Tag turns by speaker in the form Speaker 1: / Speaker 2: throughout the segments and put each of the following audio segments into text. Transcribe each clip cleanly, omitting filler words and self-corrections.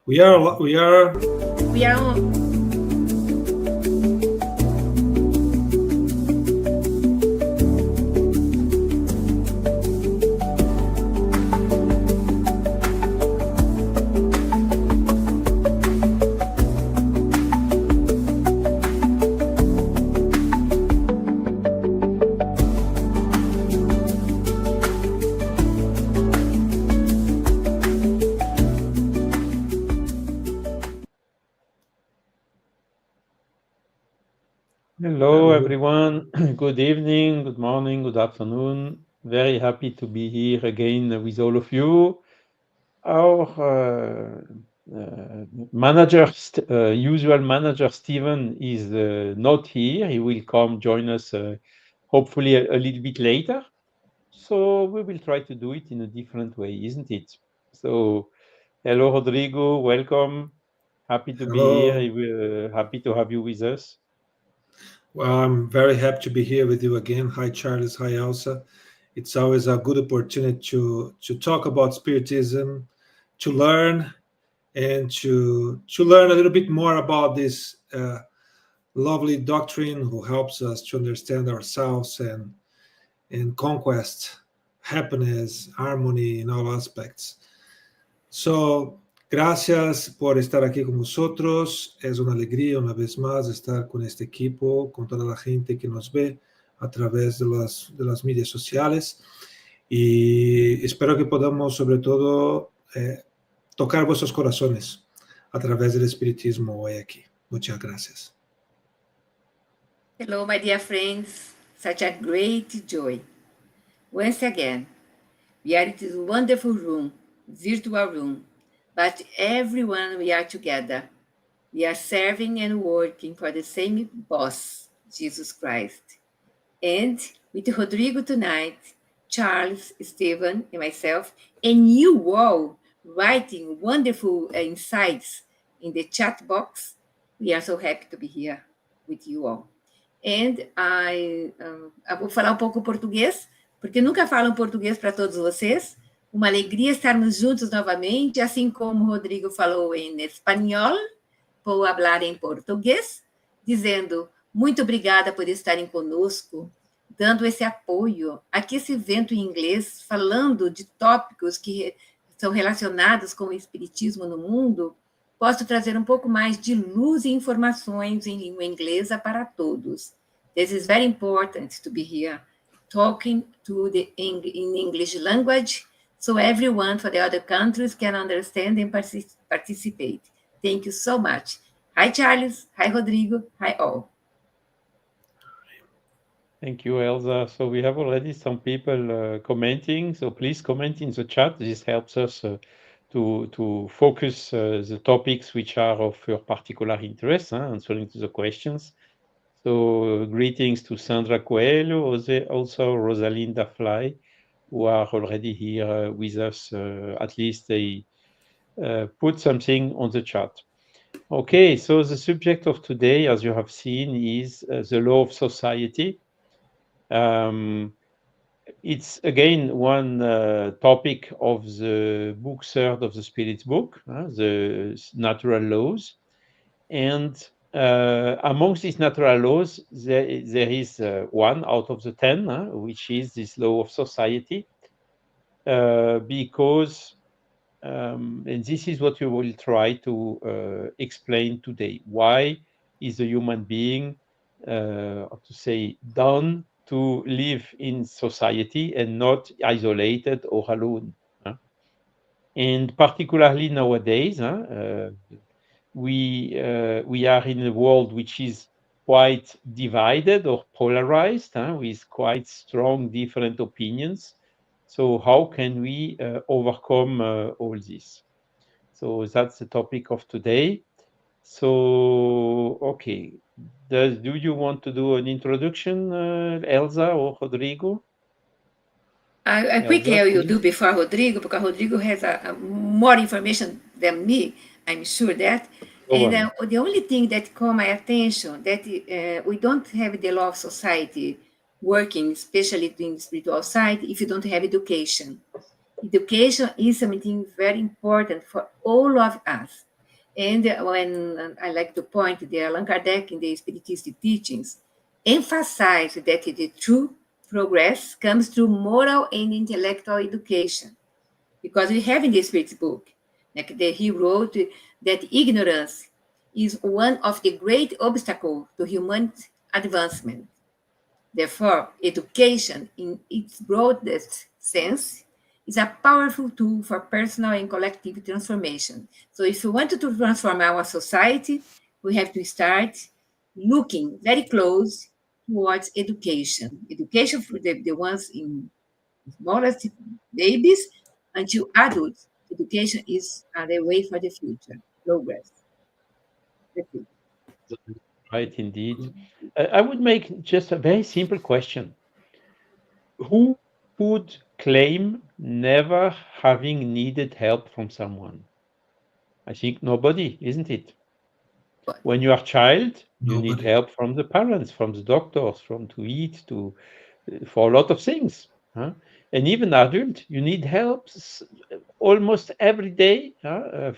Speaker 1: We are.
Speaker 2: We are.
Speaker 3: Hello, everyone. Good evening, good morning, good afternoon. Very happy to be here again with all of you. Our usual manager, Stevan, is not here. He will come join us hopefully a little bit later. So we will try to do it in a different way, isn't it? So, hello, Rodrigo. Welcome. Happy to be here. Happy to have you with us.
Speaker 1: Well, I'm very happy to be here with you again. Hi, Charles. Hi, Elsa. It's always a good opportunity to talk about Spiritism, to learn, and to learn a little bit more about this lovely doctrine who helps us to understand ourselves and conquest happiness, harmony in all aspects. So, gracias por estar aquí con nosotros. Es una alegría una vez más estar con este equipo, con toda la gente que nos ve a través de las medias sociales. Y espero que podamos, sobre todo, tocar vuestros corazones a través del espiritismo hoy aquí. Muchas gracias.
Speaker 2: Hello, my dear friends. Such a great joy. Once again, we are in this wonderful room, virtual room, but everyone we are together. We are serving and working for the same boss, Jesus Christ. And with Rodrigo tonight, Charles, Stevan, and myself, and you all writing wonderful insights in the chat box, we are so happy to be here with you all. And eu vou falar um pouco português, porque nunca falo português para todos vocês. Uma alegria estarmos juntos novamente, assim como o Rodrigo falou em espanhol, vou falar em português, dizendo muito obrigada por estarem conosco, dando esse apoio aqui, esse evento em inglês, falando de tópicos que são relacionados com o espiritismo no mundo. Posso trazer um pouco mais de luz e informações em língua inglesa para todos. This is very important to be here, talking to in English language, so everyone for the other countries can understand and participate. Thank you so much. Hi, Charles. Hi, Rodrigo. Hi, all.
Speaker 3: Thank you, Elsa. So we have already some people commenting, so please comment in the chat. This helps us to focus the topics which are of your particular interest, answering to the questions. So greetings to Sandra Coelho, also Rosalinda Fly, who are already here with us. At least they put something on the chat. Okay, so the subject of today, as you have seen, is the law of society. It's again one topic of the book third of the Spirit's book, the natural laws. And amongst these natural laws, there is one out of the 10, which is this law of society, because, and this is what we will try to explain today. Why is the human being, done to live in society and not isolated or alone? And particularly nowadays, we are in a world which is quite divided or polarized, with quite strong different opinions. So how can we overcome all this? So that's the topic of today. So, okay. Do you want to do an introduction, Elsa or Rodrigo?
Speaker 2: I quickly I will do before Rodrigo, because Rodrigo has more information than me, I'm sure that. And the only thing that caught my attention, that we don't have the law of society working, especially in spiritual side, if you don't have education. Education is something very important for all of us. And when I like to point there, Allan Kardec in the Spiritist teachings emphasized that the true progress comes through moral and intellectual education. Because we have in the Spirit book, like he wrote that ignorance is one of the great obstacles to human advancement. Therefore, education, in its broadest sense, is a powerful tool for personal and collective transformation. So, if we want to transform our society, we have to start looking very close towards education. Education for the ones in smallest babies until adults. Education is the way for the future progress. That's it.
Speaker 3: Right, indeed. I would make just a very simple question. Who would claim never having needed help from someone? I think nobody, isn't it? When you are a child, you need
Speaker 1: Nobody.
Speaker 3: help from the parents, from the doctors, from to eat, to for a lot of things. Huh? And even adult, you need help almost every day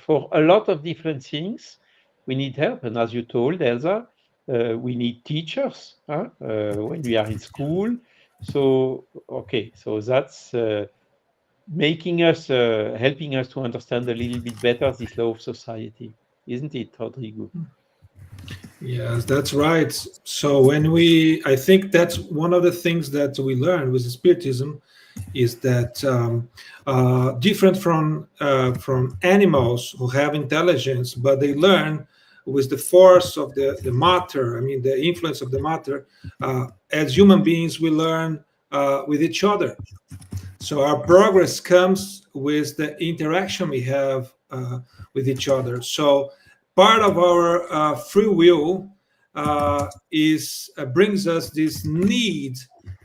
Speaker 3: for a lot of different things. We need help, and as you told Elsa, we need teachers when we are in school. So okay, so that's making us, helping us to understand a little bit better this law of society, isn't it, Rodrigo?
Speaker 1: Yes, that's right. So I think that's one of the things that we learn with Spiritism is that different from animals who have intelligence, but they learn with the force of the matter. I mean, the influence of the matter. As human beings, we learn with each other. So our progress comes with the interaction we have with each other. So part of our free will is brings us this need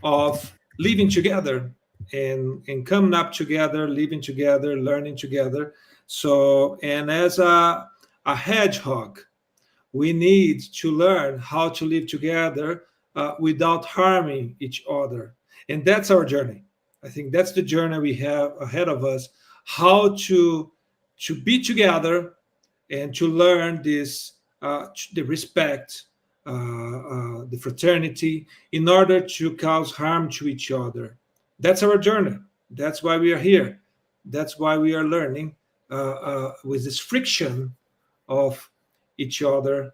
Speaker 1: of living together and coming up together, living together, learning together. So and as a hedgehog, we need to learn how to live together without harming each other. And that's our journey. I think that's the journey we have ahead of us, how to be together and to learn this the respect, the fraternity, in order to cause harm to each other. That's our journey. That's why we are here. That's why we are learning with this friction of each other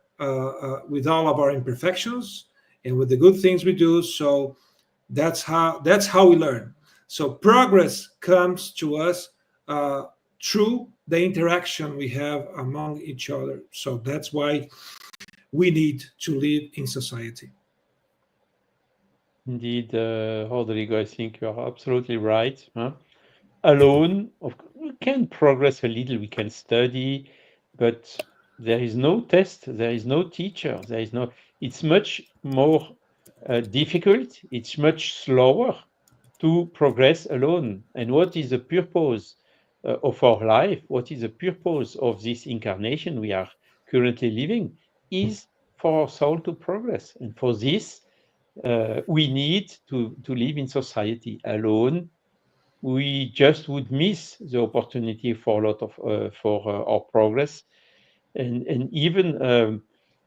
Speaker 1: with all of our imperfections and with the good things we do. So that's how we learn. So progress comes to us through the interaction we have among each other. So that's why we need to live in society.
Speaker 3: Indeed, Rodrigo, I think you are absolutely right. Huh? Alone, we can progress a little, we can study, but there is no test, there is no teacher, there is no. It's much more difficult, it's much slower to progress alone. And what is the purpose of our life? What is the purpose of this incarnation we are currently living? Is for our soul to progress. And for this, we need to live in society alone. We just would miss the opportunity for a lot of for our progress. And even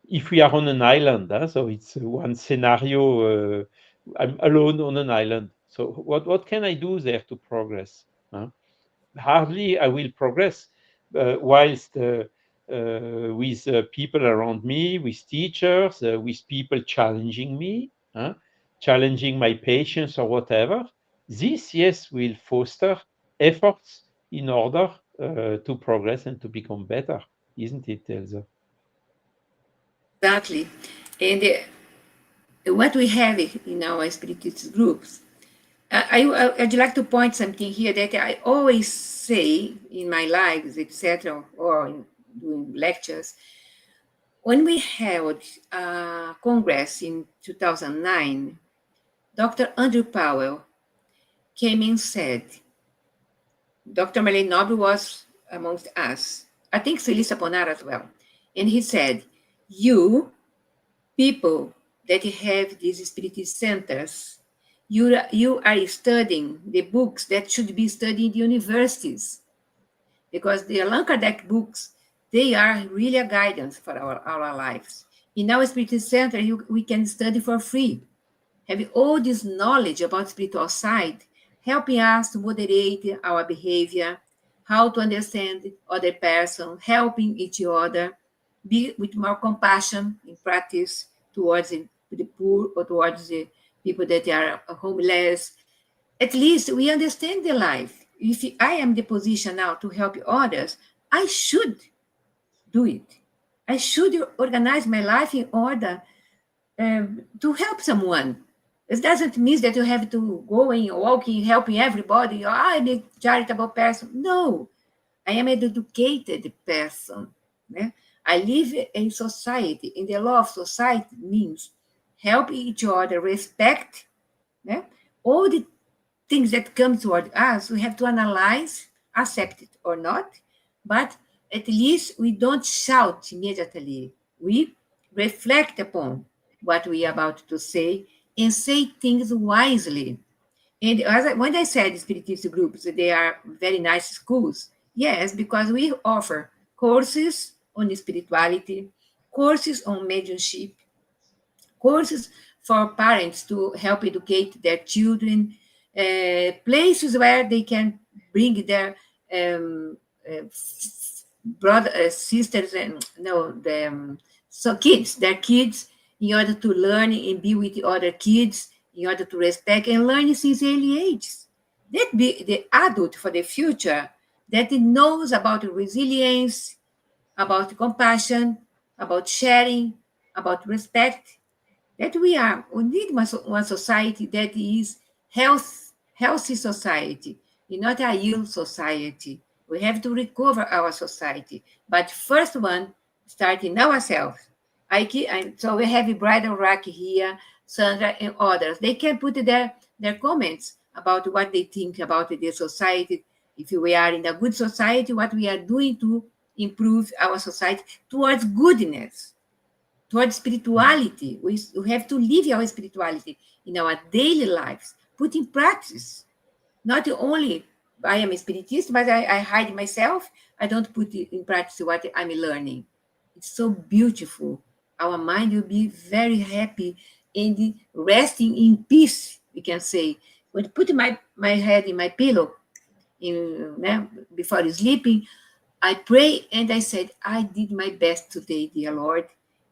Speaker 3: if we are on an island, so it's one scenario. I'm alone on an island. So what can I do there to progress? Hardly I will progress whilst with people around me, with teachers, with people challenging me, challenging my patience or whatever. This, yes, will foster efforts in order to progress and to become better, isn't it, Elsa?
Speaker 2: Exactly. And what we have in our spiritist groups, I'd like to point something here that I always say in my lives, etc., or in doing lectures. When we held a Congress in 2009, Dr. Andrew Powell came and said, Dr. Malay Noble was amongst us. I think Celissa Ponar as well. And he said, you people that have these spiritist centers, You are studying the books that should be studied in the universities, because the Allan Kardec books, they are really a guidance for our lives. In our Spirit Center, we can study for free, having all this knowledge about spiritual side, helping us to moderate our behavior, how to understand other person, helping each other, be with more compassion in practice towards the poor or towards the people that are homeless. At least we understand the life. If I am in the position now to help others, I should do it. I should organize my life in order to help someone. It doesn't mean that you have to go and walking, helping everybody. Or I'm a charitable person. No, I am an educated person. Né? I live in society, and the law of society means help each other, respect. Né? All the things that come toward us, we have to analyze, accept it or not, but at least we don't shout immediately. We reflect upon what we are about to say and say things wisely. And when I said spiritist groups, they are very nice schools. Yes, because we offer courses on spirituality, courses on mediumship, courses for parents to help educate their children, places where they can bring their um, uh, brother, sisters, and no, so kids, their kids, in order to learn and be with other kids, in order to respect and learn since early ages. That be the adult for the future that knows about resilience, about compassion, about sharing, about respect, that we need one society that is healthy society, and not a ill society. We have to recover our society, but first one starting ourselves. So we have Bridal Rack here, Sandra and others. They can put their comments about what they think about the society. If we are in a good society, what we are doing to improve our society towards goodness, towards spirituality. We have to live our spirituality in our daily lives, put in practice. Not only I am a spiritist, but I hide myself. I don't put in practice what I'm learning. It's so beautiful. Our mind will be very happy and resting in peace, we can say. When I put my head in my pillow before sleeping, I pray and I said, I did my best today, dear Lord,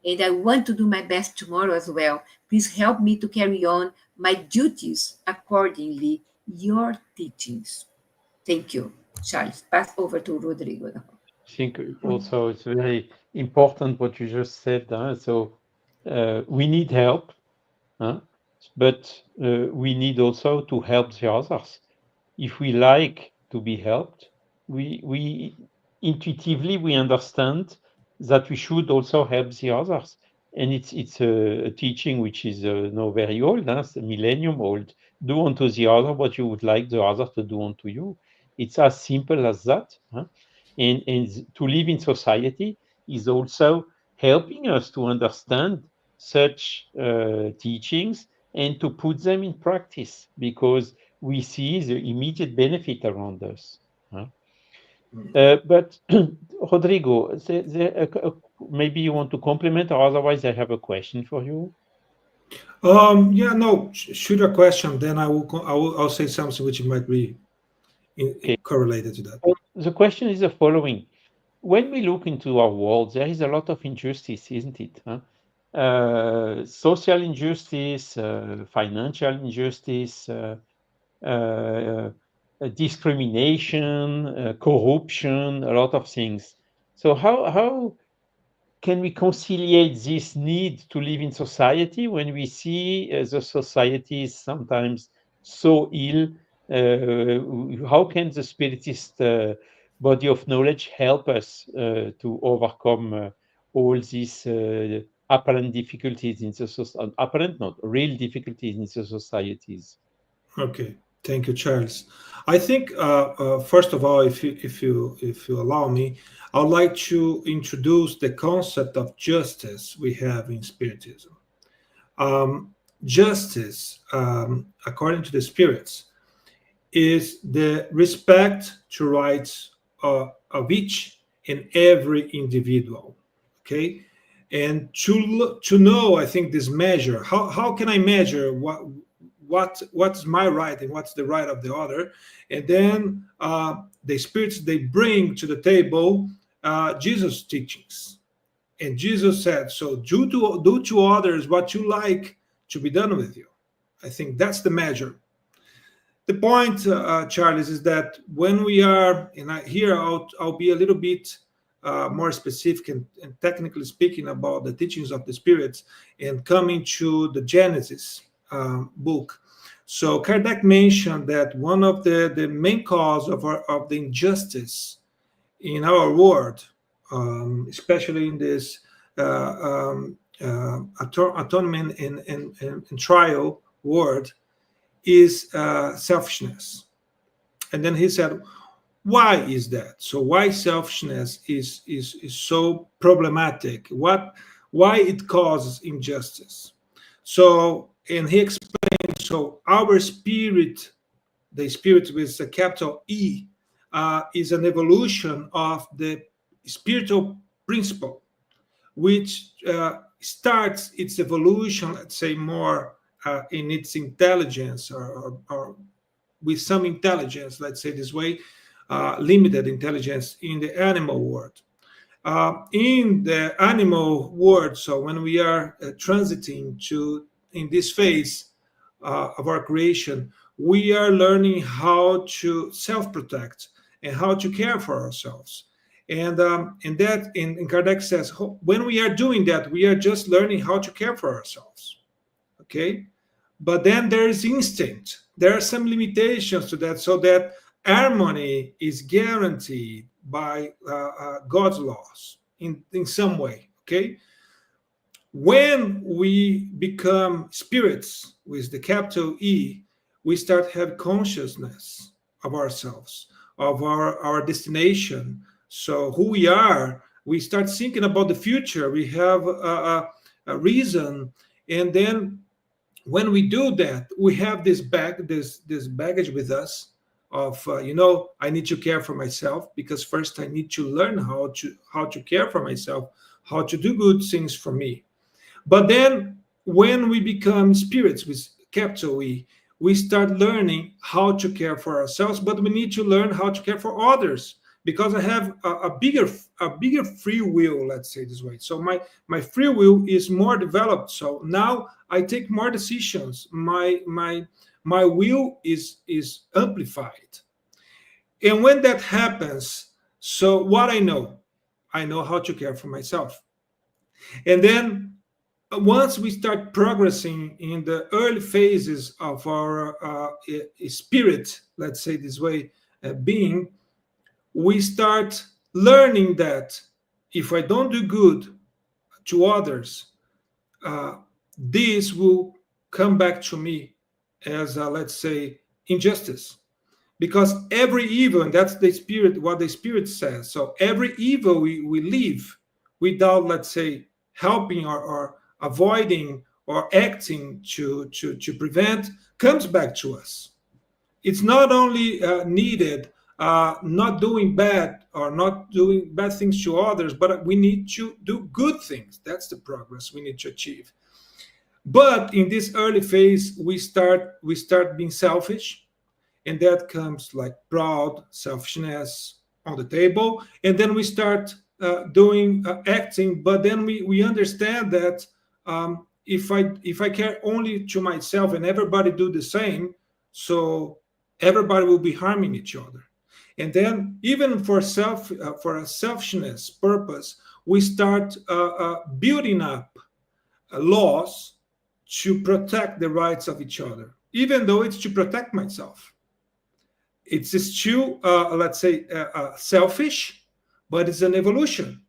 Speaker 2: and I want to do my best tomorrow as well. Please help me to carry on my duties accordingly, your teachings. Thank you, Charles. Pass over to Rodrigo now.
Speaker 3: I think also it's very important what you just said. So we need help, but we need also to help the others. If we like to be helped, we intuitively we understand that we should also help the others. And it's a teaching which is no very old, it's a millennium old. Do unto the other what you would like the other to do unto you. It's as simple as that. And to live in society is also helping us to understand such teachings and to put them in practice, because we see the immediate benefit around us. But Rodrigo, maybe you want to compliment, or otherwise I have a question for you.
Speaker 1: Yeah, no, shoot a question, then I'll say something which might be
Speaker 3: Okay.
Speaker 1: correlated to that.
Speaker 3: The question is the following. When we look into our world, there is a lot of injustice, isn't it? Social injustice, financial injustice, uh, discrimination, corruption, a lot of things. So how can we conciliate this need to live in society when we see the society is sometimes so ill? How can the spiritist body of knowledge help us to overcome all these apparent difficulties in the society? Apparent, not real difficulties in the societies.
Speaker 1: Okay, thank you, Charles. I think first of all, if you allow me, I would like to introduce the concept of justice we have in Spiritism. justice, according to the spirits, is the respect to rights of each and every individual. Okay, and to know, I think, this measure. How can I measure what's my right and what's the right of the other? And then the spirits, they bring to the table Jesus' teachings. And Jesus said, so do to others what you like to be done with you. I think that's the measure. The point, Charles, is that when we are, and here I'll be a little bit more specific and technically speaking about the teachings of the spirits and coming to the Genesis book. So Kardec mentioned that one of the main cause of the injustice in our world, especially in this atonement and trial world, is selfishness. And then he said, why is that? So why selfishness is so problematic? Why it causes injustice? So, and he explained, so our spirit, the spirit with a capital E, is an evolution of the spiritual principle, which starts its evolution, let's say, more in its intelligence or with some intelligence, let's say this way, limited intelligence in the animal world. In the animal world, so when we are transiting in this phase of our creation, we are learning how to self-protect and how to care for ourselves. And that, in Kardec says, when we are doing that, we are just learning how to care for ourselves. Okay? But then there is instinct. There are some limitations to that, so that harmony is guaranteed by God's laws in some way. Okay? When we become spirits with the capital E, we start to have consciousness of ourselves, of our destination. So who we are, we start thinking about the future. We have a reason, and then when we do that, we have this baggage with us of I need to care for myself, because first I need to learn how to care for myself, how to do good things for me. But then when we become spirits with capital E, we start learning how to care for ourselves, but we need to learn how to care for others, because I have a bigger free will, let's say this way. So my free will is more developed. So now I take more decisions. My will is amplified. And when that happens, so what I know how to care for myself. And then once we start progressing in the early phases of our spirit, let's say this way, being, we start learning that if I don't do good to others, this will come back to me as, let's say, injustice. Because every evil, and that's the spirit, what the spirit says. So every evil we live without, let's say, helping or avoiding or acting to prevent, comes back to us. It's not only needed not doing bad or not doing bad things to others, but we need to do good things. That's the progress we need to achieve. But in this early phase, we start being selfish, and that comes like proud, selfishness on the table, and then we start doing acting. But then we understand that if I care only to myself and everybody do the same, so everybody will be harming each other. And then even for a selfishness purpose, we start building up laws to protect the rights of each other, even though it's to protect myself. It's still, let's say, selfish, but it's an evolution.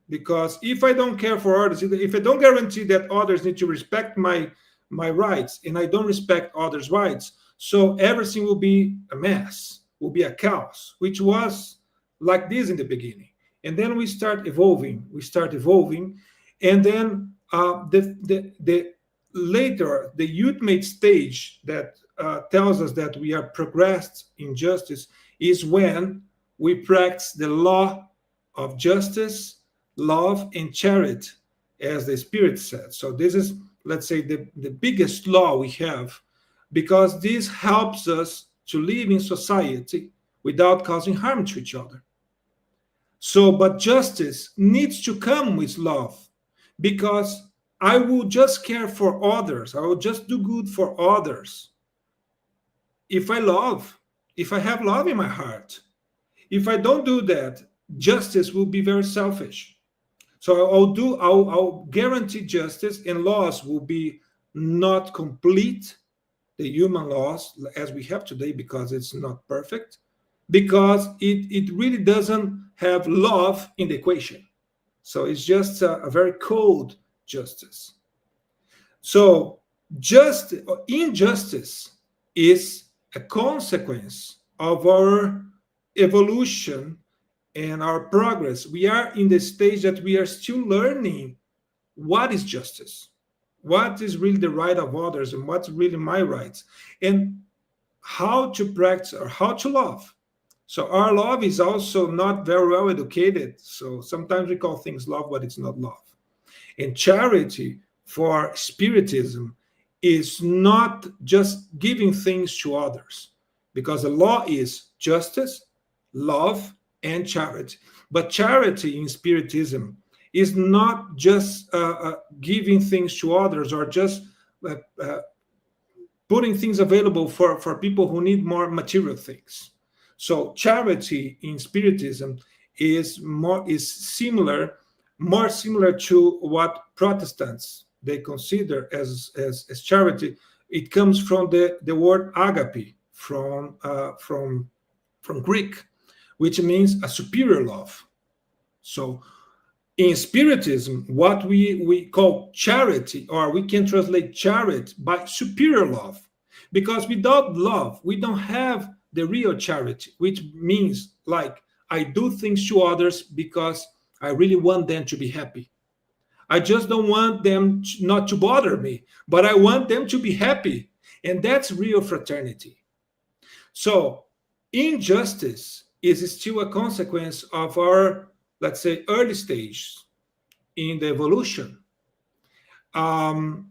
Speaker 1: Because if I don't care for others, if I don't guarantee that others need to respect my rights, and I don't respect others' rights, so everything will be a mess, will be a chaos, which was like this in the beginning. And then we start evolving, and then later, the ultimate stage that tells us that we are progressed in justice is when we practice the law of justice, love, and charity, as the Spirit said. So this is, let's say, the biggest law we have, because this helps us to live in society without causing harm to each other. So, but justice needs to come with love, because I will just care for others. I will just do good for others if I love, if I have love in my heart. If I don't do that, justice will be very selfish. So I'll guarantee justice, and laws will be not complete, the human laws as we have today, because it's not perfect, because it really doesn't have love in the equation. So it's just a very cold justice. So just injustice is a consequence of our evolution and our progress. We are in the stage that we are still learning what is justice, what is really the right of others, and what's really my rights, and how to practice or how to love. So our love is also not very well educated. So sometimes we call things love, but it's not love. And charity for Spiritism is not just giving things to others, because the law is justice, love, and charity. But charity in Spiritism is not just giving things to others, or just putting things available for people who need more material things. So charity in Spiritism is more similar to what Protestants they consider as charity. It comes from the word agape, from Greek, which means a superior love. So in Spiritism, what we call charity, or we can translate charity by superior love, because without love, we don't have the real charity, which means like I do things to others because I really want them to be happy. I just don't want them not to bother me, but I want them to be happy. And that's real fraternity. So injustice is still a consequence of our, let's say, early stage in the evolution. And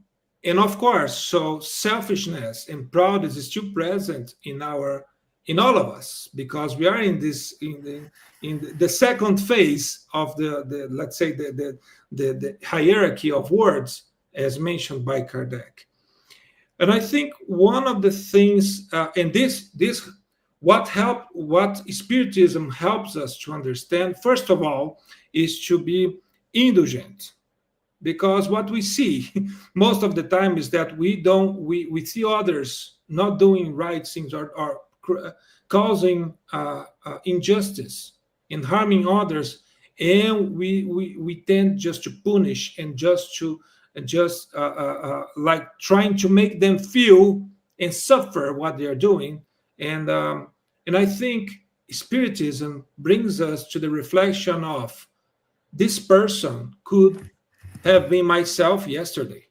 Speaker 1: of course, so selfishness and pride is still present in all of us, because we are in the second phase of the let's say the hierarchy of words, as mentioned by Kardec. And I think one of the things, and this what Spiritism helps us to understand, first of all, is to be indulgent. Because what we see most of the time is that we see others not doing right things, or causing injustice and harming others, and we tend just to punish and just like trying to make them feel and suffer what they are doing. And I think Spiritism brings us to the reflection of, this person could have been myself yesterday.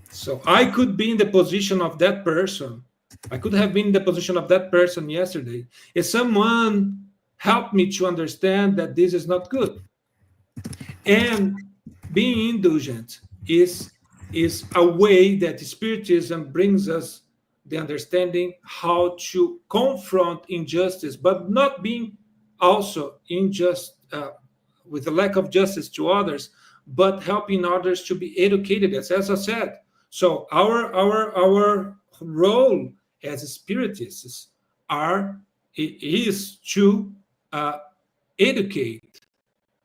Speaker 1: So I could be in the position of that person. I could have been in the position of that person yesterday. If someone helped me to understand that this is not good. And being indulgent is a way that Spiritism brings us the understanding how to confront injustice, but not being also unjust with a lack of justice to others, but helping others to be educated, as Elsa said. So our role as Spiritists is to educate.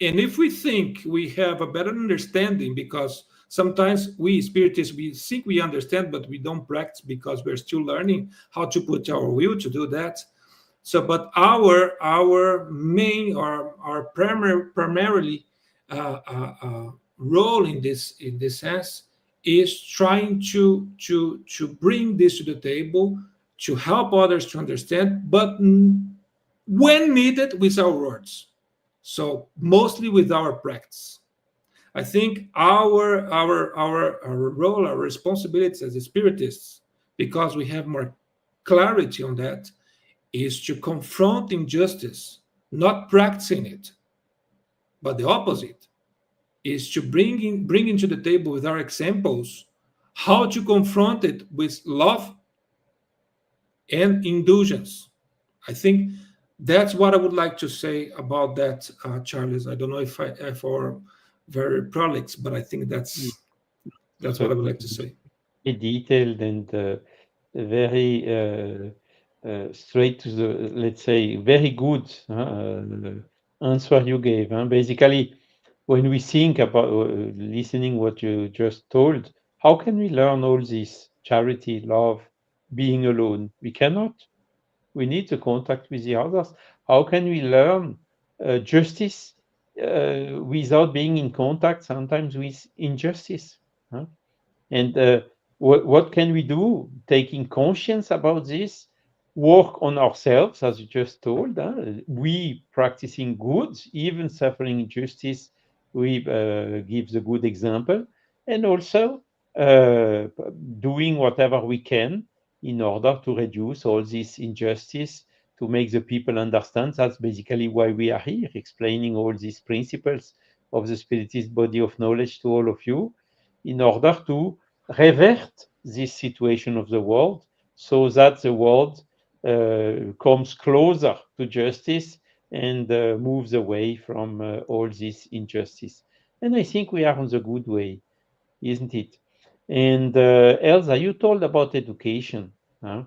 Speaker 1: And if we think we have a better understanding, because sometimes we Spiritists, we think we understand, but we don't practice because we're still learning how to put our will to do that. So, but our main or our primarily role in this sense is trying to bring this to the table, to help others to understand, but when needed, with our words. So mostly with our practice. I think our role, our responsibilities as spiritists, because we have more clarity on that, is to confront injustice, not practicing it, but the opposite is to bring into the table with our examples how to confront it with love and indulgence. I think that's what I would like to say about that, Charles. I don't know if are very prolix, but I think
Speaker 3: Mm.
Speaker 1: that's what
Speaker 3: So
Speaker 1: I would like to say.
Speaker 3: very detailed and very straight to the, let's say, very good answer you gave. Basically, when we think about listening what you just told, how can we learn all this charity, love, being alone? We cannot. We need to contact with the others. How can we learn justice without being in contact sometimes with injustice? Huh? And what can we do? Taking conscience about this, work on ourselves, as you just told. We practicing good, even suffering injustice, we give the good example, and also uh, doing whatever we can in order to reduce all this injustice, to make the people understand. That's basically why we are here, explaining all these principles of the Spiritist body of knowledge to all of you, in order to revert this situation of the world so that the world comes closer to justice and moves away from all this injustice. And I think we are on the good way, isn't it? And Elsa, you told about education. Huh?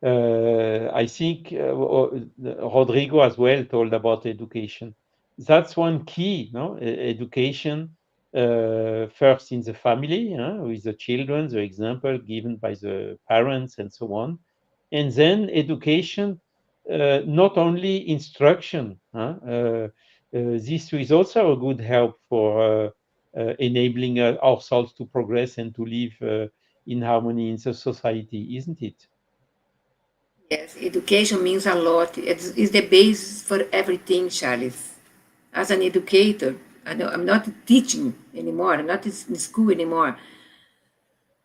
Speaker 3: I think Rodrigo as well told about education. That's one key, no? Education first in the family, with the children, the example given by the parents and so on. And then education, not only instruction. This is also a good help for enabling ourselves to progress and to live in harmony in the society, isn't it?
Speaker 2: Yes, education means a lot. It's the base for everything, Charles. As an educator, I'm not teaching anymore. I'm not in school anymore.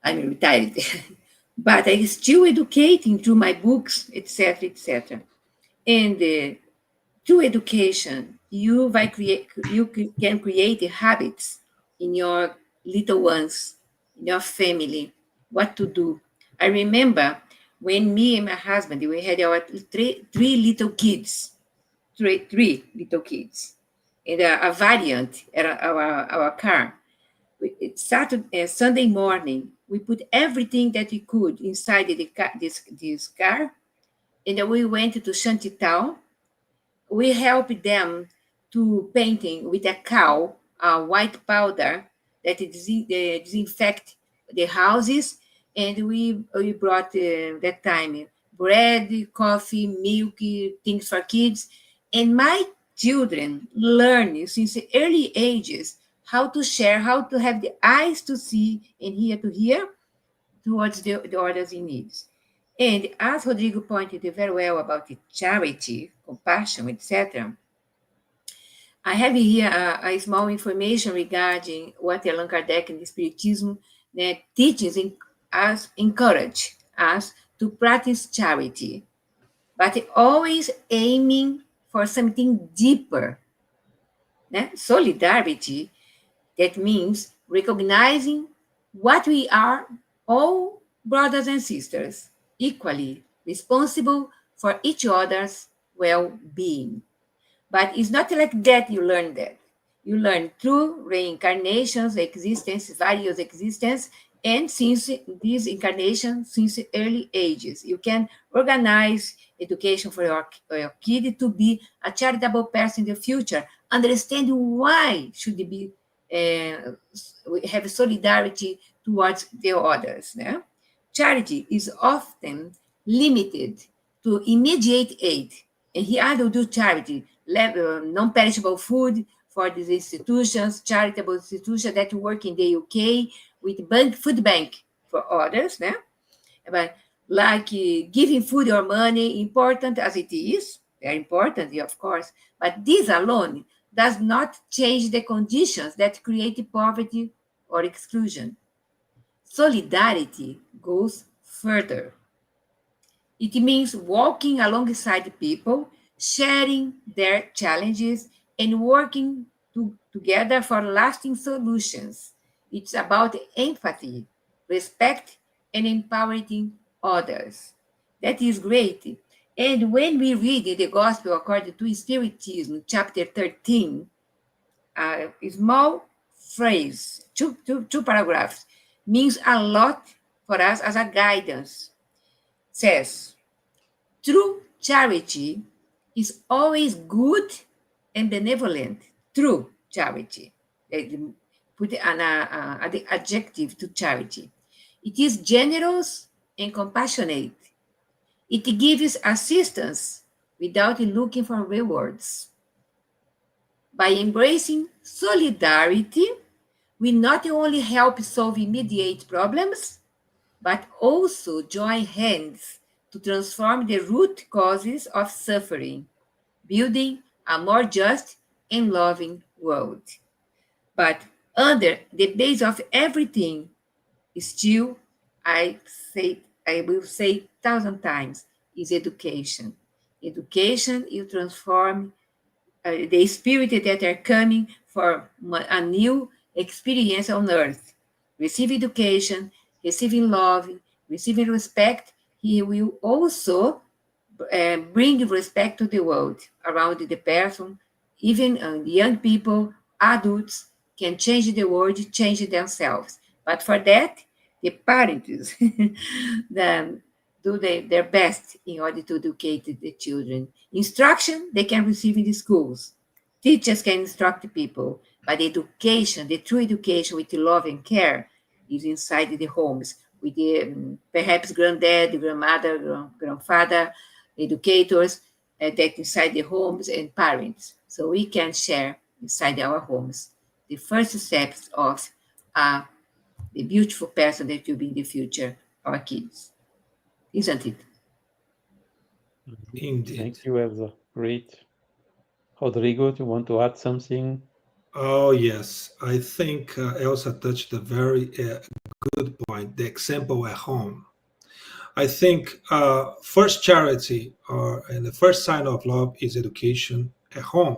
Speaker 2: I'm retired. But I still educating through my books, etc., etc. And through education, you can create habits in your little ones, in your family, what to do. I remember when me and my husband we had our three little kids, three little kids, and a variant at our car. It started Sunday morning. We put everything that we could inside this car, and then we went to Shantytown. We helped them to painting with a cow, a white powder that disinfect the houses, and we brought that time bread, coffee, milk, things for kids, and my children learn since the early ages how to share, how to have the eyes to see and hear to hear towards the others in needs. And as Rodrigo pointed very well about the charity, compassion, etc., I have here a small information regarding what Allan Kardec and the Spiritism that teaches us, encourage us to practice charity, but always aiming for something deeper. Solidarity, that means recognizing what we are, all brothers and sisters, equally responsible for each other's well being. But it's not like that you learn that. You learn through reincarnations, existence, various existence, and since this incarnation, since early ages. You can organize education for your kid to be a charitable person in the future, understand why should it be have solidarity towards the others. Yeah? Charity is often limited to immediate aid. And here I will do charity, non-perishable food for these institutions, charitable institutions that work in the UK with food bank for others. Yeah? But like giving food or money, important as it is, very important, yeah, of course, but this alone does not change the conditions that create poverty or exclusion. Solidarity goes further. It means walking alongside people, sharing their challenges, and working together for lasting solutions. It's about empathy, respect, and empowering others. That is great. And when we read in the Gospel according to Spiritism, chapter 13, a small phrase, two paragraphs, means a lot for us as a guidance. Says, true charity is always good and benevolent. True charity. They put an adjective to charity. It is generous and compassionate. It gives assistance without looking for rewards. By embracing solidarity, we not only help solve immediate problems, but also join hands to transform the root causes of suffering, building a more just and loving world. But under the base of everything is still, I will say thousand times, is education. Education will transform the spirit that are coming for a new experience on earth. Receive education, receiving love, receiving respect. He will also bring respect to the world around the person. Even young people, adults can change the world, change themselves. But for that, the parents the, their best in order to educate the children. Instruction they can receive in the schools. Teachers can instruct the people, but education, the true education with love and care, is inside the homes with the perhaps granddad, grandmother, grandfather, educators that inside the homes and parents. So we can share inside our homes the first steps of the beautiful person that will be in the future, our kids. Isn't it?
Speaker 1: Indeed.
Speaker 3: Thank you, Elsa. Great. Rodrigo, do you want to add something?
Speaker 1: Oh, yes. I think Elsa touched a very good point, the example at home. I think first charity and the first sign of love is education at home.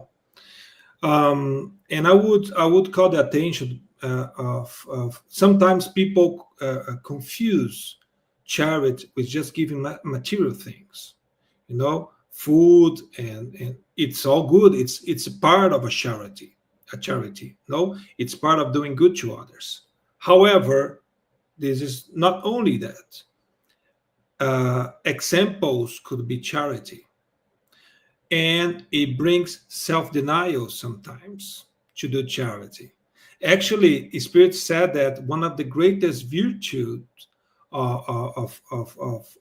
Speaker 1: And I would call the attention of sometimes people confuse charity with just giving material things, food, and it's all good. It's a part of a charity. No, it's part of doing good to others. However, this is not only that. Examples could be charity, and it brings self-denial sometimes to do charity. Actually, Spirit said that one of the greatest virtues of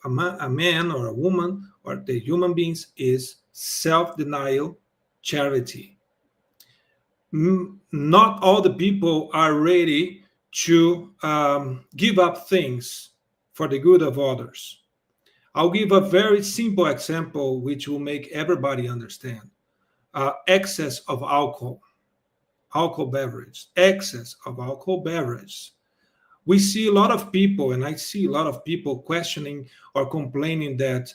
Speaker 1: a man or a woman or the human beings is self-denial, charity. Not all the people are ready to give up things for the good of others. I'll give a very simple example which will make everybody understand. Excess of alcohol beverage, excess of alcohol beverage. We see a lot of people, and I see a lot of people questioning or complaining that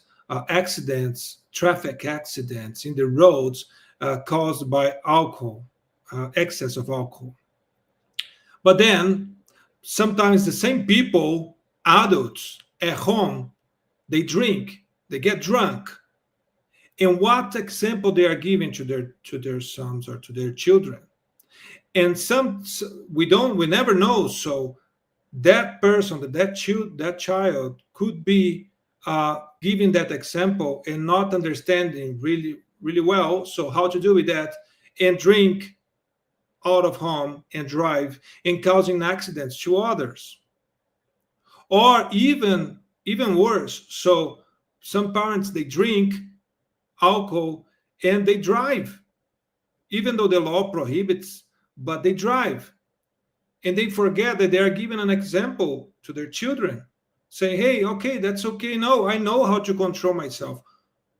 Speaker 1: traffic accidents in the roads caused by alcohol, excess of alcohol. But then sometimes the same people, adults at home, they drink, they get drunk. And what example they are giving to their sons or to their children? And we never know. So that person, that child could be giving that example and not understanding really, really well. So how to do with that and drink out of home and drive and causing accidents to others, or even worse. So some parents, they drink alcohol and they drive, even though the law prohibits, but they drive, and they forget that they are giving an example to their children, saying, hey, okay, that's okay, no, I know how to control myself.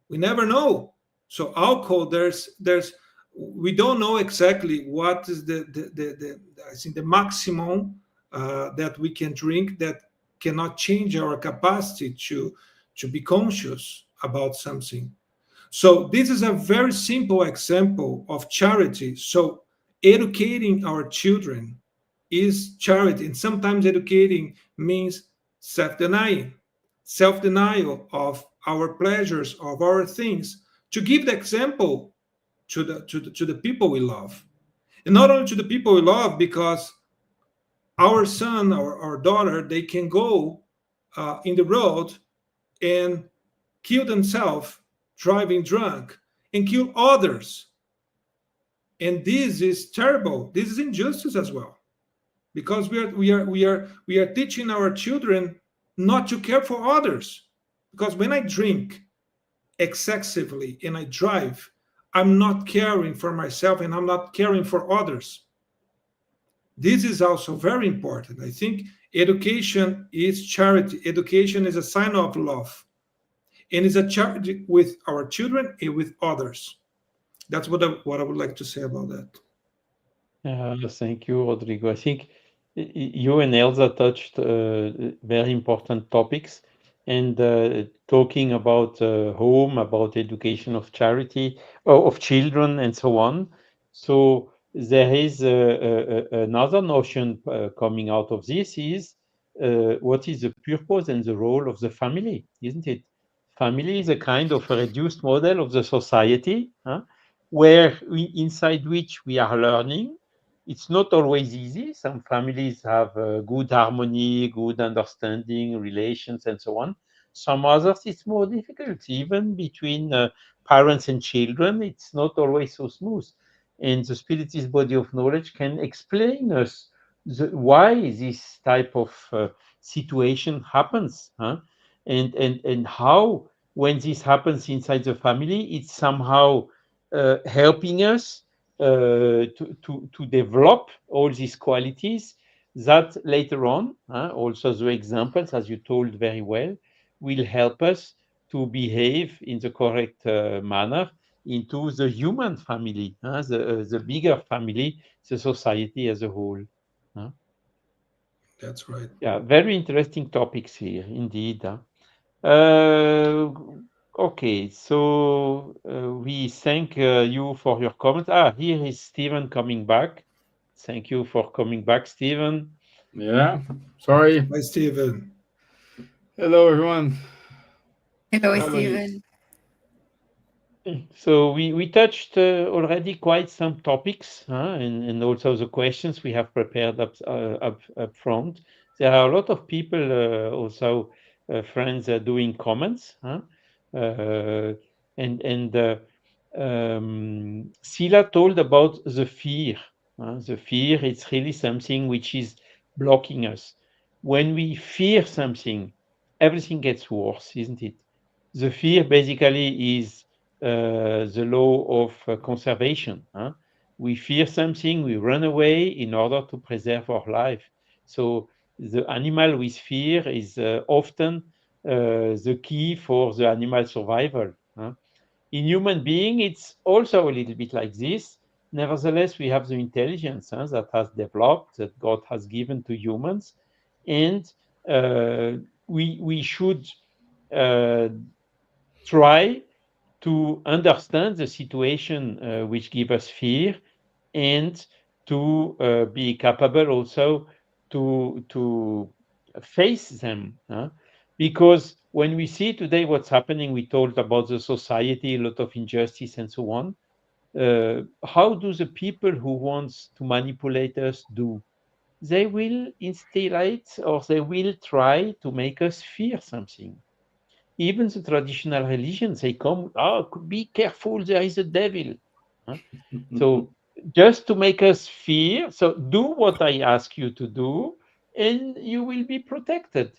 Speaker 1: We never know. So alcohol, there's we don't know exactly what is the I think the maximum that we can drink that cannot change our capacity to be conscious about something. So this is a very simple example of charity. So educating our children is charity, and sometimes educating means self-denying, self-denial of our pleasures, of our things, to give the example to the people we love, and not only to the people we love, because our son or our daughter, they can go in the road and kill themselves driving drunk and kill others. And this is terrible. This is injustice as well, because we are teaching our children not to care for others. Because when I drink excessively and I drive, I'm not caring for myself and I'm not caring for others. This is also very important. I think education is charity. Education is a sign of love, and is a charity with our children and with others. That's what I would like to say about that.
Speaker 3: Thank you, Rodrigo. I think you and Elsa touched very important topics, and talking about home, about education of charity, of children, and so on. So there is another notion coming out of this is what is the purpose and the role of the family, isn't it? Family is a kind of a reduced model of the society, huh? Where inside which we are learning. It's not always easy. Some families have good harmony, good understanding, relations, and so on. Some others, it's more difficult. Even between parents and children, it's not always so smooth. And the Spiritist body of knowledge can explain us why this type of situation happens, huh? And how, when this happens inside the family, it's somehow helping us to develop all these qualities that later on, also the examples, as you told very well, will help us to behave in the correct manner into the human family, the bigger family, the society as a whole. huh.
Speaker 1: That's right.
Speaker 3: Yeah, very interesting topics here, indeed. Uh, okay, so we thank you for your comments. Here is Steven coming back. Thank you for coming back, Steven.
Speaker 4: Yeah, sorry.
Speaker 1: Hi, Stephen.
Speaker 4: Hello, everyone.
Speaker 2: Hello,
Speaker 4: I
Speaker 2: Steven.
Speaker 3: So we touched already quite some topics, and also the questions we have prepared up front. There are a lot of people, also friends, doing comments, uh, and Sila told about the fear. The fear, it's really something which is blocking us. When we fear something, everything gets worse, isn't it? The fear basically is the law of conservation. We fear something, we run away in order to preserve our life. So the animal with fear is often the key for the animal survival. In human being, it's also a little bit like this. Nevertheless, we have the intelligence that has developed, that God has given to humans, and uh, we should uh, try to understand the situation which give us fear, and to be capable also to face them, because when we see today what's happening, we told about the society, a lot of injustice and so on. How do the people who wants to manipulate us do? They will instillate, or they will try to make us fear something. Even the traditional religions, they come, be careful, there is a devil. Huh? So just to make us fear, so do what I ask you to do, and you will be protected.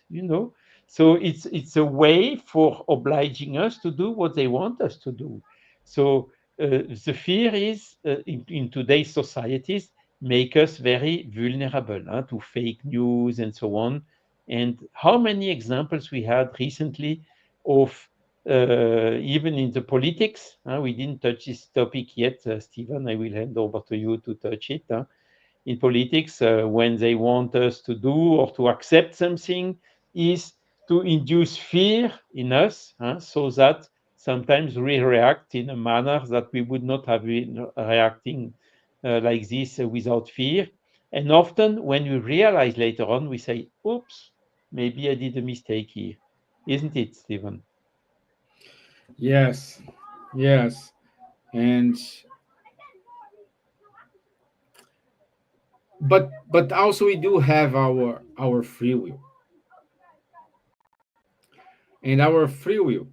Speaker 3: So it's a way for obliging us to do what they want us to do. So the fear is, in today's societies, make us very vulnerable, to fake news and so on. And how many examples we had recently of even in the politics. We didn't touch this topic yet, Stevan. I will hand over to you to touch it. In politics, when they want us to do or to accept something, is to induce fear in us, so that sometimes we react in a manner that we would not have been reacting like this without fear. And often when we realize later on, we say, oops, maybe I did a mistake here. Isn't it, Stevan?
Speaker 4: Yes, yes, and but also we do have our free will, and our free will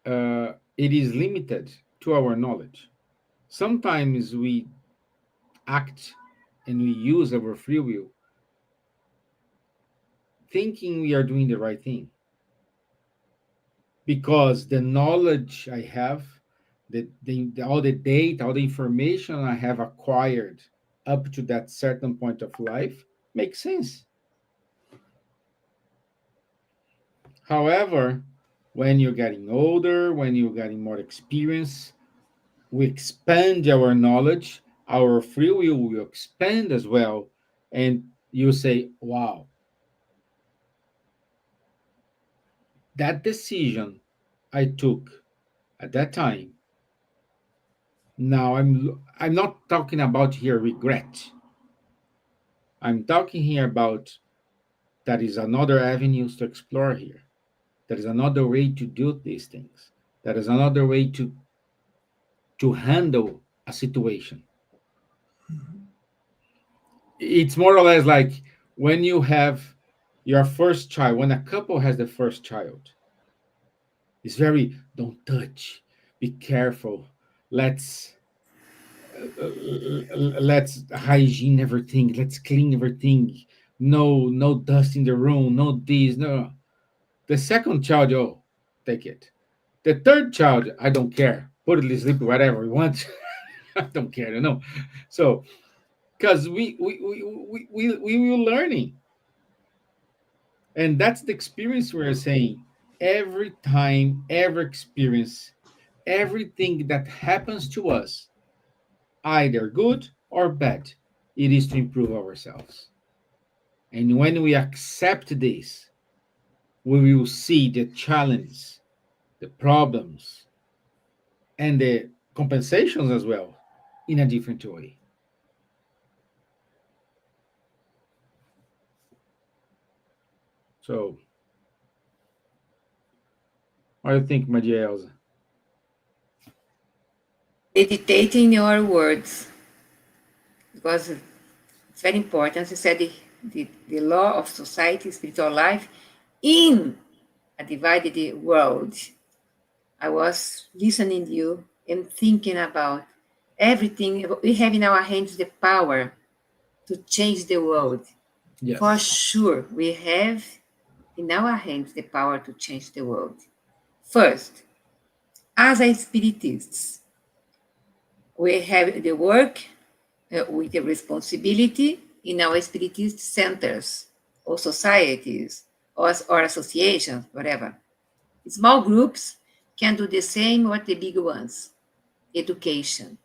Speaker 4: it is limited to our knowledge. Sometimes we act and we use our free will thinking we are doing the right thing because the knowledge I have, all the data, all the information I have acquired up to that certain point of life makes sense. However, when you're getting older, when you're getting more experience, we expand our knowledge, our free will expand as well. And you say, wow, that decision I took at that time. Now I'm not talking about here regret. I'm talking here about that is another avenues to explore here. There is another way to do these things. There is another way to handle a situation. It's more or less like when you have your first child, when a couple has the first child, it's very don't touch, be careful, let's let's hygiene everything, let's clean everything, no dust in the room, no this, no. The second child, oh, take it. The third child, I don't care, put it to sleep, whatever we want. I don't care, you know. So because we were learning, and that's the experience we're saying. Every time, every experience, everything that happens to us, either good or bad, it is to improve ourselves. And when we accept this, we will see the challenges, the problems, and the compensations as well in a different way. So, what do you think, my dear Elsa?
Speaker 2: Meditating your words, because it's very important. You said the law of society, spiritual life, in a divided world. I was listening to you and thinking about everything. We have in our hands the power to change the world.
Speaker 4: Yes.
Speaker 2: For sure, we have in our hands the power to change the world. First, as a spiritists, we have the work with the responsibility in our spiritist centers or societies or associations, whatever. Small groups can do the same what the big ones. Education.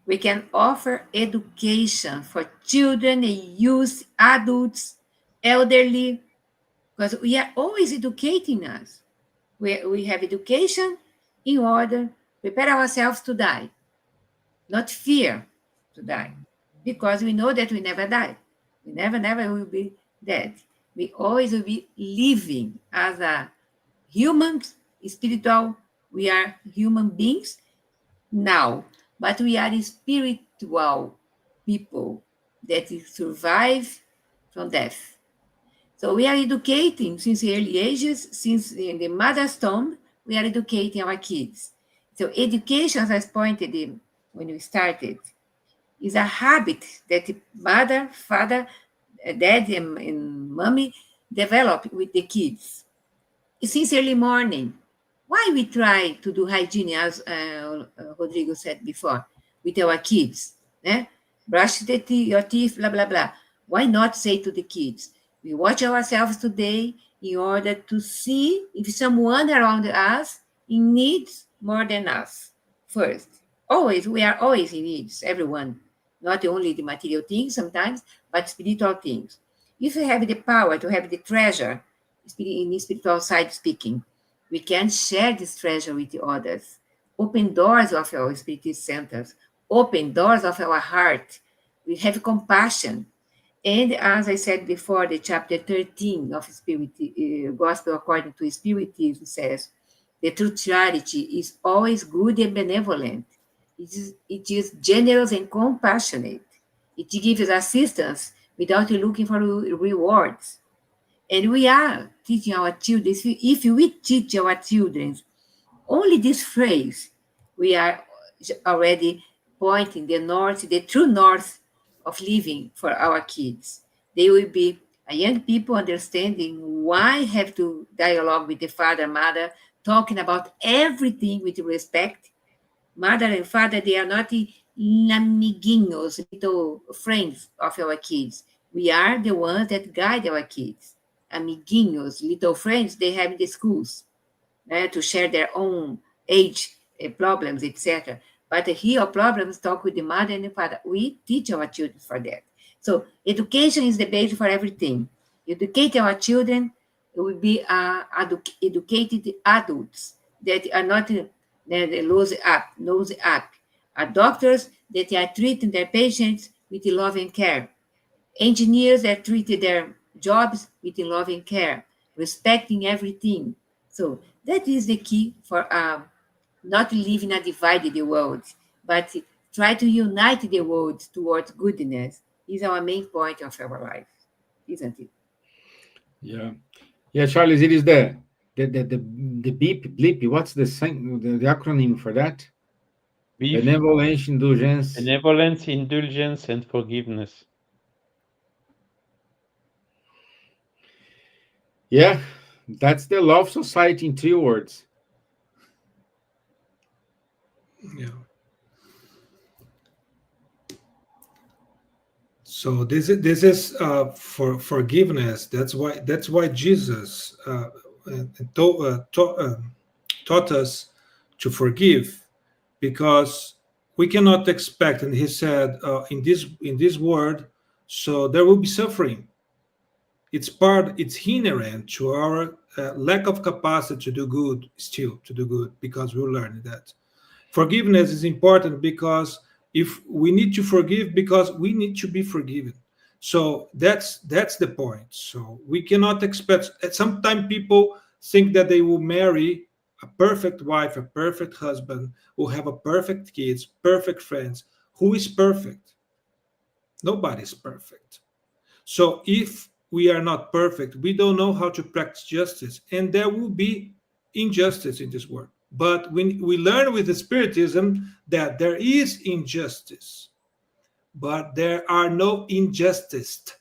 Speaker 2: We can offer education for children, youth, adults, elderly, because we are always educating us. We have education in order to prepare ourselves to die, not fear to die, because we know that we never die. We never will be dead. We always will be living as a human, spiritual. We are human beings now, but we are spiritual people that survive from death. So we are educating since early ages, since in the mother's tomb, we are educating our kids. So education, as I pointed in when we started, is a habit that mother, father, dad, and mommy develop with the kids. Since early morning, why we try to do hygiene, as Rodrigo said before, with our kids? Brush your teeth, blah, blah, blah. Why not say to the kids, we watch ourselves today in order to see if someone around us in needs more than us first. Always, we are always in needs, everyone. Not only the material things sometimes, but spiritual things. If we have the power to have the treasure, in the spiritual side speaking, we can share this treasure with the others. Open doors of our spiritual centers, open doors of our heart. We have compassion. And as I said before, the chapter 13 of Gospel according to Spiritism says, the true charity is always good and benevolent. It is generous and compassionate. It gives assistance without looking for rewards. And we are teaching our children, if we teach our children only this phrase, we are already pointing the true north of living for our kids. They will be a young people understanding why have to dialogue with the father, mother, talking about everything with respect. Mother and father, they are not amiguinhos, little friends of our kids. We are the ones that guide our kids. Amiguinhos, little friends they have in the schools to share their own age problems, etc. But here problems talk with the mother and the father. We teach our children for that. So education is the base for everything. Educate our children, we will be educated adults that are not nose up, are doctors that are treating their patients with love and care, engineers that treated their jobs with love and care, respecting everything. So that is the key for not live in a divided world, but try to unite the world towards goodness is our main point of our life, isn't it?
Speaker 4: Yeah. Yeah, Charles, it is the beep bleep. What's the acronym for that?
Speaker 3: Beef,
Speaker 4: Benevolence, indulgence.
Speaker 3: benevolence, indulgence, and forgiveness.
Speaker 4: Yeah, that's the love society in 3 words.
Speaker 1: Yeah. So this is for forgiveness. That's why Jesus taught us to forgive, because we cannot expect. And he said in this word, so there will be suffering. It's inherent to our lack of capacity to do good, still to do good, because we learn that forgiveness is important, because if we need to forgive, because we need to be forgiven. So that's the point. So we cannot expect. Sometimes people think that they will marry a perfect wife, a perfect husband, will have a perfect kids, perfect friends. Who is perfect? Nobody's perfect. So if we are not perfect, we don't know how to practice justice, and there will be injustice in this world. But when we learn with the Spiritism that there is injustice, but there are no injustice. I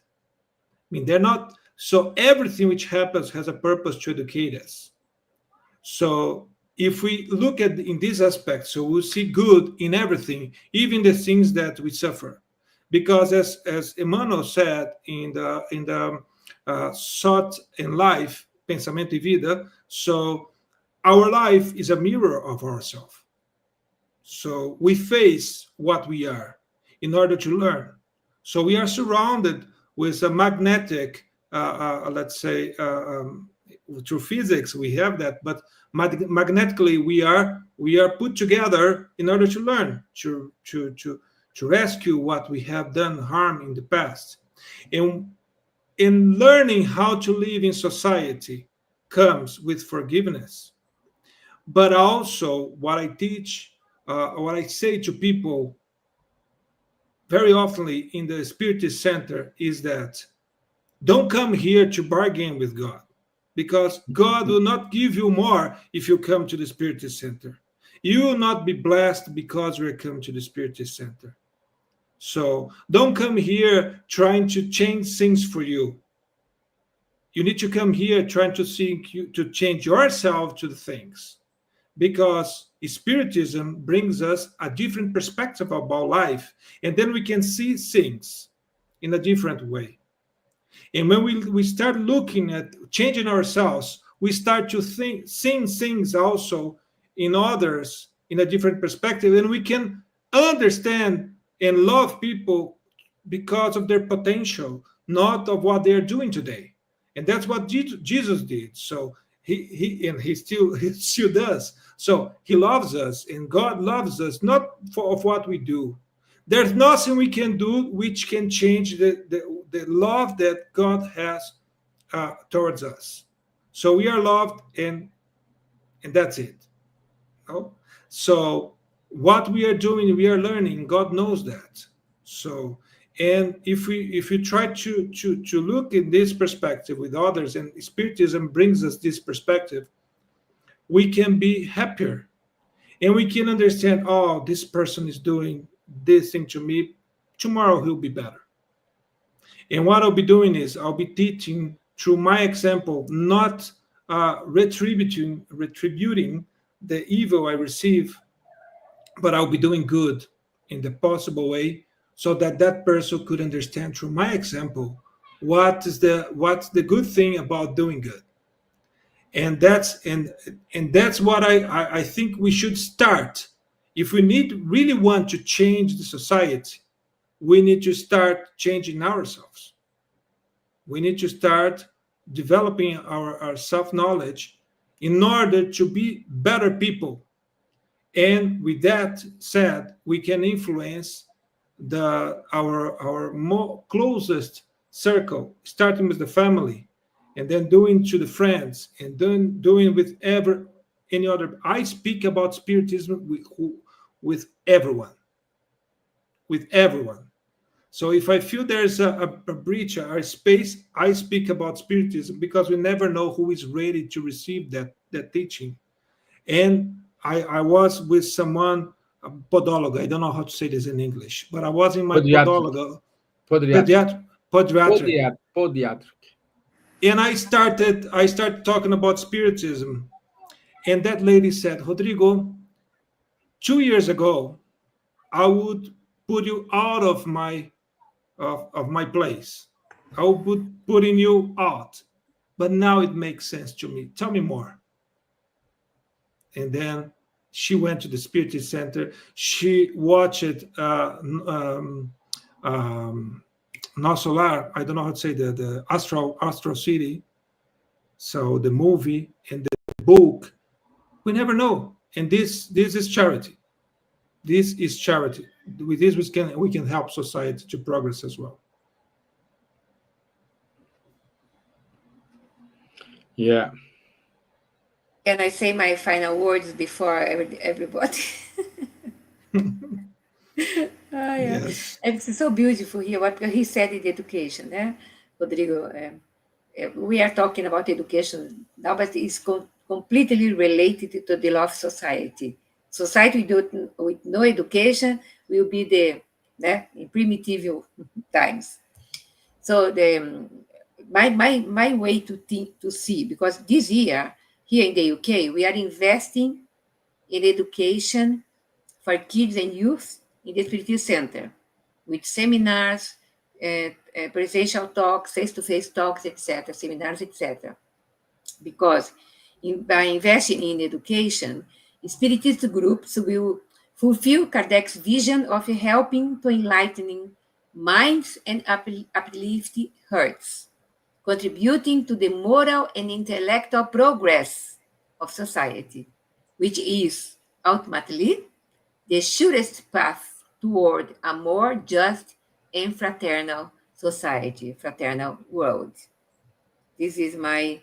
Speaker 1: mean, they're not. So everything which happens has a purpose to educate us. So if we look at in this aspect, so we'll see good in everything, even the things that we suffer, because as Emmanuel said in the Thought and Life, Pensamento e Vida, so our life is a mirror of ourselves. So we face what we are in order to learn. So we are surrounded with a magnetic, let's say, through physics we have that, but magnetically we are put together in order to learn, to rescue what we have done harm in the past. And in learning how to live in society comes with forgiveness. But also what I teach, what I say to people very often in the Spiritist Center is that don't come here to bargain with God, because God will not give you more if you come to the Spiritist Center. You will not be blessed because you come to the Spiritist Center. So don't come here trying to change things for you. You need to come here trying to to change yourself to the things, because Spiritism brings us a different perspective about life, and then we can see things in a different way. And when we start looking at changing ourselves, we start to think, seeing things also in others in a different perspective, and we can understand and love people because of their potential, not of what they are doing today. And that's what Jesus did. So he still he still does. So he loves us, and God loves us not for of what we do. There's nothing we can do which can change the love that God has towards us. So we are loved, and that's it. No? So what we are doing, we are learning. God knows that. So, and if we try to look in this perspective with others, and Spiritism brings us this perspective, we can be happier, and we can understand. Oh, this person is doing this thing to me. Tomorrow he'll be better. And what I'll be doing is I'll be teaching through my example, not retributing the evil I receive, but I'll be doing good in the possible way, so that that person could understand through my example what's the good thing about doing good. And that's what I think we should start. If we need really want to change the society, we need to start changing ourselves. We need to start developing our self-knowledge in order to be better people. And with that said, we can influence our more closest circle, starting with the family, and then doing to the friends, and then doing with any other. I speak about spiritism with everyone, with everyone. So if I feel there's a breach, a space, I speak about spiritism, because we never know who is ready to receive that teaching. And I was with someone, a podologue. I don't know how to say this in English, but I was in my
Speaker 4: Podiatric.
Speaker 1: podologue,
Speaker 4: Podiatric.
Speaker 1: podiatric,
Speaker 4: Podiatric.
Speaker 1: and I started talking about spiritism, and that lady said, Rodrigo, 2 years ago, I would put you out of my place. I would putting you out, but now it makes sense to me. Tell me more. And then she went to the Spiritist Center. She watched No Solar. I don't know how to say the Astral City. So the movie and the book, we never know. And this is charity. This is charity. With this, we can help society to progress as well.
Speaker 4: Yeah.
Speaker 2: Can I say my final words before everybody? Ah, yeah.
Speaker 1: Yes.
Speaker 2: It's so beautiful here what he said in education, Rodrigo. We are talking about education now, but it's completely related to the love society. Society with no education will be in primitive times. So my way to think to see, because this year here in the UK we are investing in education for kids and youth in the Spirit Center, with seminars, presential talks, face-to-face talks, etc., seminars, etc. Because by investing in education, Spiritist groups will fulfill Kardec's vision of helping to enlightening minds and uplift hearts, contributing to the moral and intellectual progress of society, which is ultimately the surest path toward a more just and fraternal society, fraternal world. This is my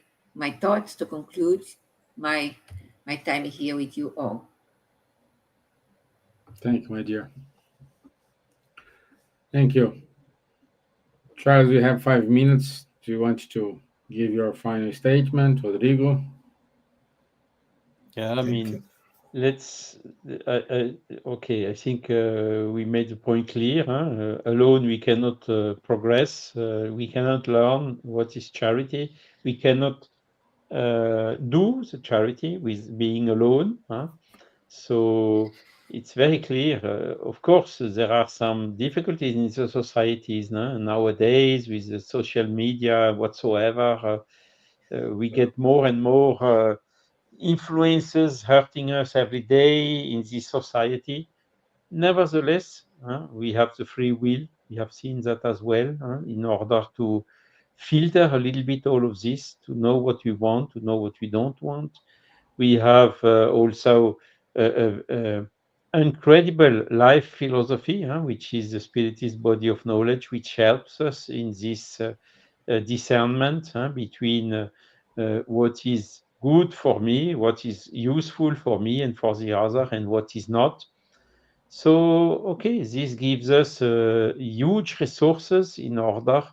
Speaker 2: thoughts to conclude my my time here with you all.
Speaker 4: Thank you, my dear. Thank you. Charles, you have 5 minutes. Do you want to give your final statement, Rodrigo?
Speaker 3: Yeah, I
Speaker 1: Thank
Speaker 3: mean,
Speaker 1: you.
Speaker 3: let's. Okay, I think we made the point clear. Huh? Alone, we cannot progress. We cannot learn what is charity. We cannot do the charity with being alone. Huh? So it's very clear. Of course, there are some difficulties in the societies no? Nowadays with the social media whatsoever. We get more and more influences hurting us every day in this society. Nevertheless, we have the free will. We have seen that as well, in order to filter a little bit all of this, to know what we want, to know what we don't want. We have also a incredible life philosophy, which is the Spiritist body of knowledge, which helps us in this discernment between what is good for me, what is useful for me and for the other, and what is not. So, okay, this gives us huge resources in order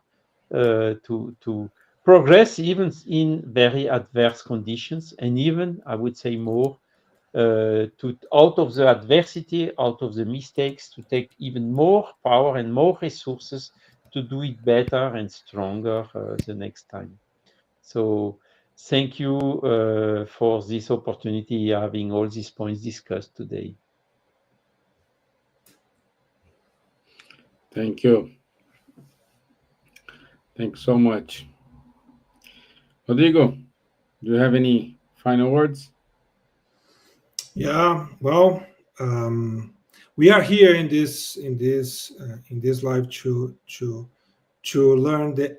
Speaker 3: to progress even in very adverse conditions, and even, I would say, more to out of the adversity, out of the mistakes, to take even more power and more resources to do it better and stronger the next time. So, thank you for this opportunity, having all these points discussed today.
Speaker 4: Thank you. Thanks so much. Rodrigo, do you have any final words?
Speaker 1: Yeah, well, we are here in this life to learn the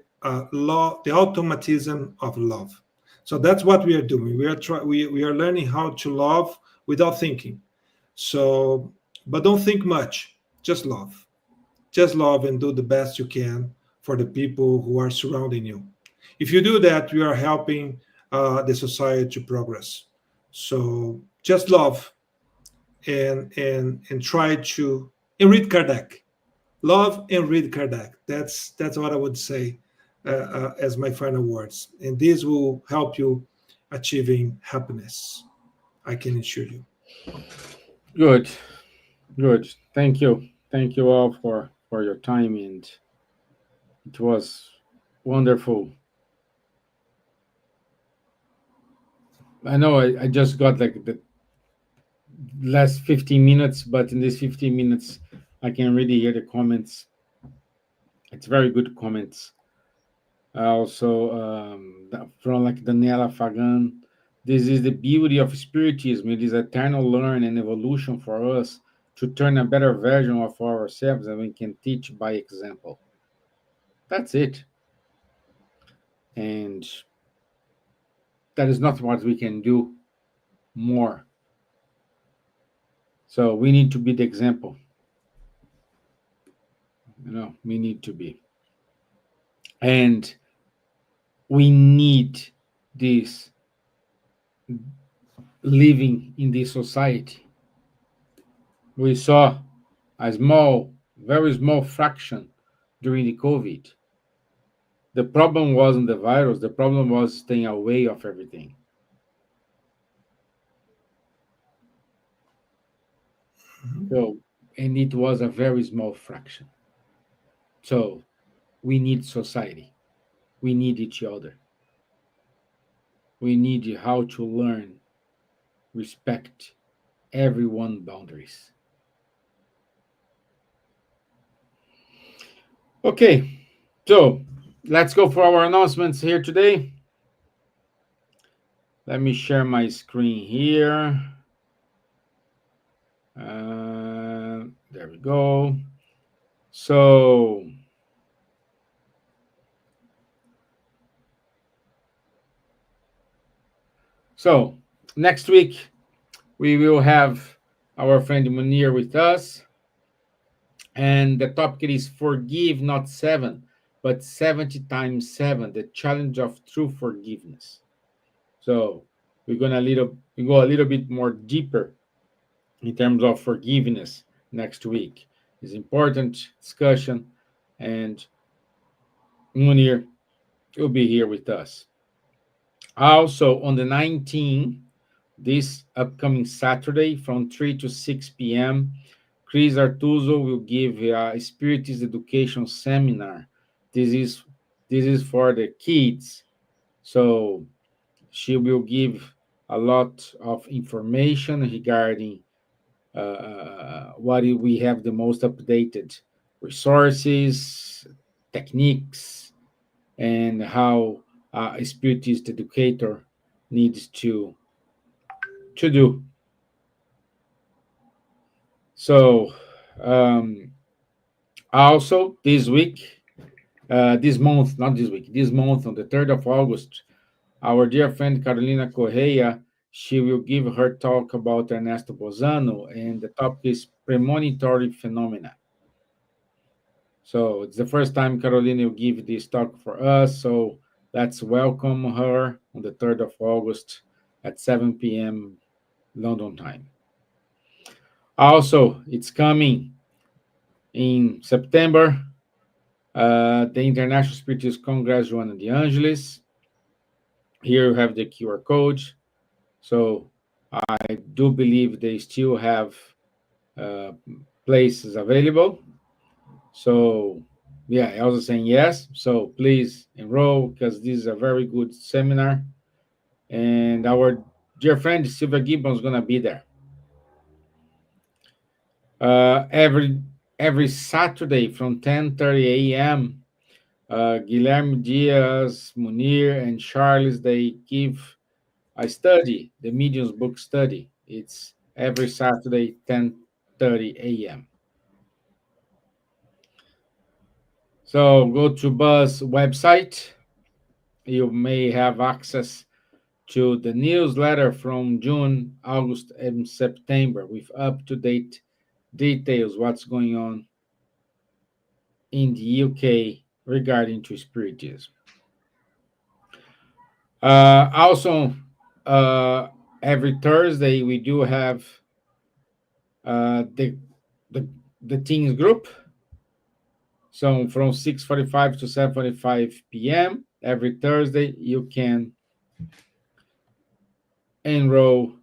Speaker 1: law, the automatism of love. So that's what we are doing. We are learning how to love without thinking. So, but don't think much. Just love. Just love and do the best you can for the people who are surrounding you. If you do that, you are helping the society to progress. So just love and try to and read Kardec. Love and read Kardec. That's what I would say as my final words. And this will help you achieving happiness. I can assure you.
Speaker 4: Good, good. Thank you. Thank you all for your time, and it was wonderful. I know I just got like the last 15 minutes, but in these 15 minutes, I can really hear the comments. It's very good comments. Also, from like Daniela Fagan, this is the beauty of Spiritism. It is eternal learn and evolution for us to turn a better version of ourselves, and we can teach by example. That's it. And that is not what we can do more. So we need to be the example. We need to be. And we need this living in this society. We saw a small, very small fraction during the COVID. The problem wasn't the virus, the problem was staying away of everything. So, and it was a very small fraction. So we need society. We need each other. We need how to learn, respect everyone boundaries. Okay, so let's go for our announcements here today. Let me share my screen here. There we go. So, next week we will have our friend Munir with us, and the topic is forgive not seven, but 70 times seven, the challenge of true forgiveness. So we go a little bit more deeper in terms of forgiveness next week. It's important discussion, and Munir will be here with us. Also, on the 19th, this upcoming Saturday from 3 to 6 p.m., Chris Artuso will give a Spiritist education seminar. This is for the kids. So she will give a lot of information regarding what we have the most updated resources, techniques, and how a spiritist educator needs to do. So also this week, this month, not this week, this month on the 3rd of August, our dear friend Carolina Correia, she will give her talk about Ernesto Bozano, and the topic is premonitory phenomena. So it's the first time Carolina will give this talk for us. So let's welcome her on the 3rd of August at 7 p.m. London time. Also, it's coming in September, the International Spiritist Congress Joana de Angelis. Here you have the QR code. So I do believe they still have uh, places available. So yeah, I was saying yes. So please enroll because this is a very good seminar, and our dear friend Silvia Gibbons is gonna be there. Every Saturday from 10:30 a.m. Guilherme Diaz, Munir, and Charles they give a study, the Mediums book study. It's every Saturday 10:30 a.m. So go to Buzz website. You may have access to the newsletter from June, August, and September with up-to-date details what's going on in the UK regarding to spiritism. Also, uh, every Thursday we do have uh, the, the the teens group. So from 6:45 to 7:45 p.m. every Thursday, you can enroll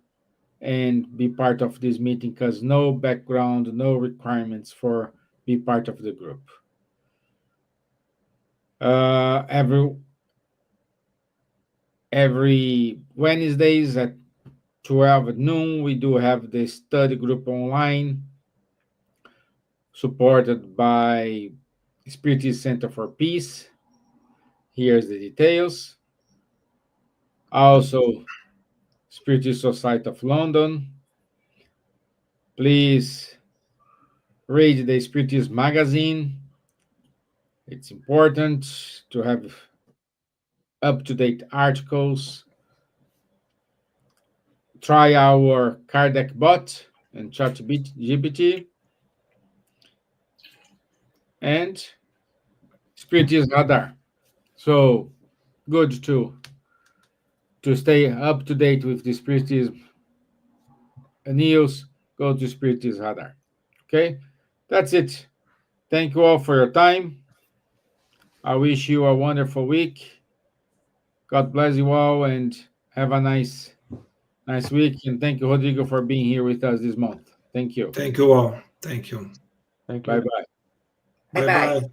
Speaker 4: and be part of this meeting because no background, no requirements for be part of the group. Every Wednesdays at 12 at noon, we do have the study group online, supported by Spiritist Center for Peace. Here's the details. Also, Spiritist Society of London. Please read the Spiritist magazine. It's important to have up-to-date articles. Try our Kardec bot and ChatGPT and Spiritist Radar. So good to stay up to date with the Spiritism news. Go to Spiritist Radar. Okay, that's it. Thank you all for your time. I wish you a wonderful week. God bless you all and have a nice week. And thank you, Rodrigo, for being here with us this month. Thank you.
Speaker 1: Thank you all. Thank you.
Speaker 3: Thank
Speaker 4: Bye
Speaker 3: you.
Speaker 4: bye.
Speaker 2: Bye
Speaker 1: Bye
Speaker 2: bye.
Speaker 1: bye.